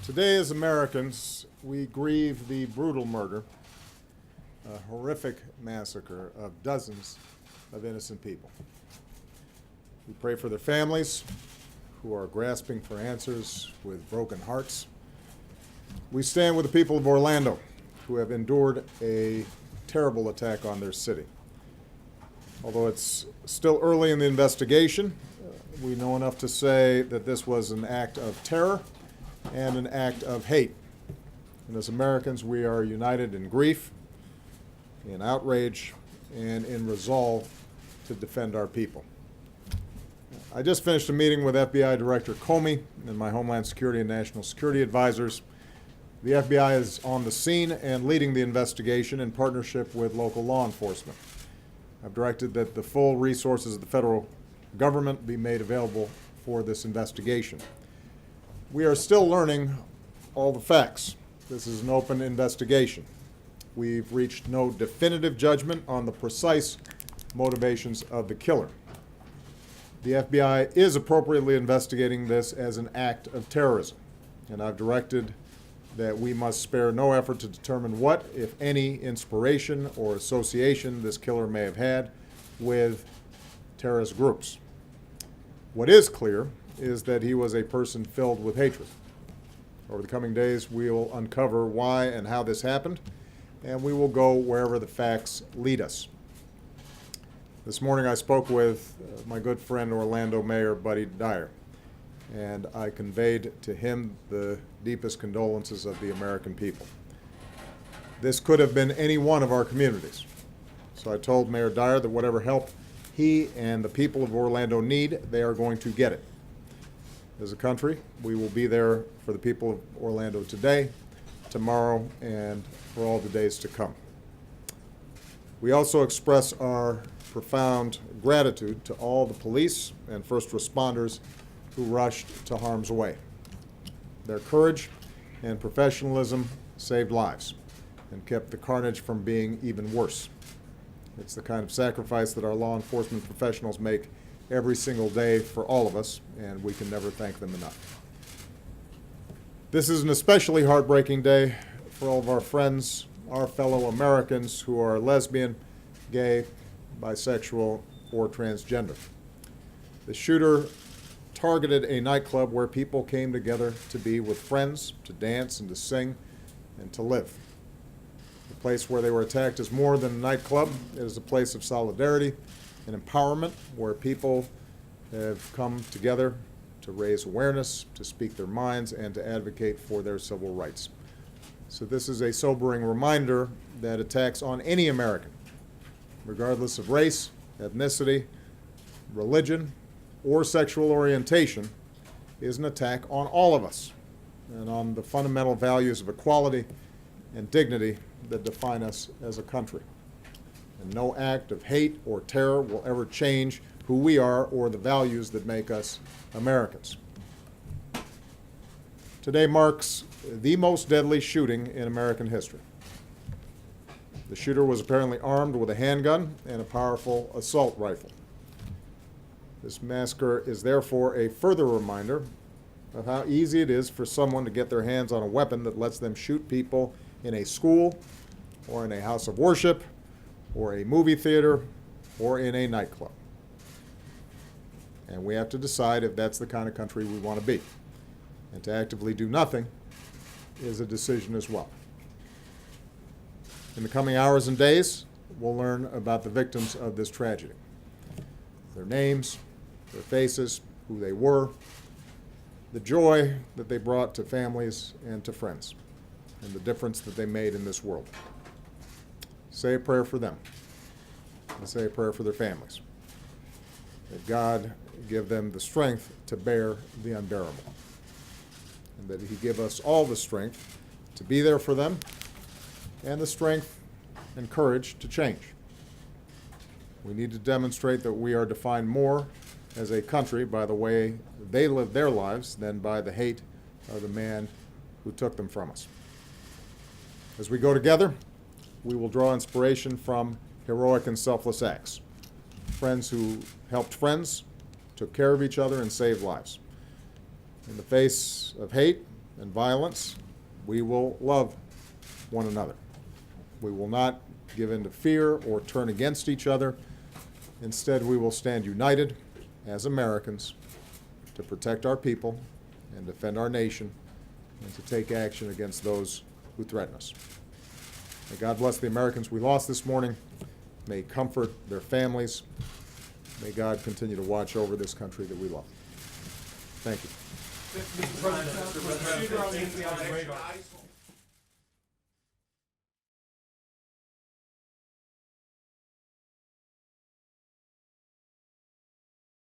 Today, as Americans, we grieve the brutal murder, a horrific massacre of dozens of innocent people. We pray for their families who are grasping for answers with broken hearts. We stand with the people of Orlando who have endured a terrible attack on their city. Although it's still early in the investigation, we know enough to say that this was an act of terror and an act of hate. And as Americans, we are united in grief, in outrage, and in resolve to defend our people. I just finished a meeting with FBI Director Comey and my Homeland Security and National Security advisors. The FBI is on the scene and leading the investigation in partnership with local law enforcement. I've directed that the full resources of the federal government be made available for this investigation. We are still learning all the facts. This is an open investigation. We've reached no definitive judgment on the precise motivations of the killer. The FBI is appropriately investigating this as an act of terrorism, and I've directed that we must spare no effort to determine what, if any, inspiration or association this killer may have had with terrorist groups. What is clear is that he was a person filled with hatred. Over the coming days, we will uncover why and how this happened, and we will go wherever the facts lead us. This morning I spoke with my good friend Orlando Mayor Buddy Dyer, and I conveyed to him the deepest condolences of the American people. This could have been any one of our communities. So I told Mayor Dyer that whatever help he and the people of Orlando need, they are going to get it. As a country, we will be there for the people of Orlando today, tomorrow, and for all the days to come. We also express our profound gratitude to all the police and first responders who rushed to harm's way. Their courage and professionalism saved lives and kept the carnage from being even worse. It's the kind of sacrifice that our law enforcement professionals make every single day for all of us, and we can never thank them enough. This is an especially heartbreaking day for all of our friends, our fellow Americans who are lesbian, gay, bisexual, or transgender. The shooter targeted a nightclub where people came together to be with friends, to dance and to sing and to live. The place where they were attacked is more than a nightclub. It is a place of solidarity and empowerment where people have come together to raise awareness, to speak their minds, and to advocate for their civil rights. So this is a sobering reminder that attacks on any American, regardless of race, ethnicity, religion, or sexual orientation, is an attack on all of us and on the fundamental values of equality and dignity that define us as a country. And no act of hate or terror will ever change who we are or the values that make us Americans. Today marks the most deadly shooting in American history. The shooter was apparently armed with a handgun and a powerful assault rifle. This massacre is therefore a further reminder of how easy it is for someone to get their hands on a weapon that lets them shoot people in a school or in a house of worship or a movie theater or in a nightclub. And we have to decide if that's the kind of country we want to be. And to actively do nothing is a decision as well. In the coming hours and days, we'll learn about the victims of this tragedy. Their names, their faces, who they were, the joy that they brought to families and to friends, and the difference that they made in this world. Say a prayer for them, and say a prayer for their families. That God give them the strength to bear the unbearable, and that He give us all the strength to be there for them, and the strength and courage to change. We need to demonstrate that we are defined more as a country by the way they live their lives than by the hate of the man who took them from us. As we go together, we will draw inspiration from heroic and selfless acts. Friends who helped friends, took care of each other, and saved lives. In the face of hate and violence, we will love one another. We will not give in to fear or turn against each other. Instead, we will stand united as Americans to protect our people and defend our nation and to take action against those who threaten us. May God bless the Americans we lost this morning. May He comfort their families. May God continue to watch over this country that we love. Thank you. Mr. President,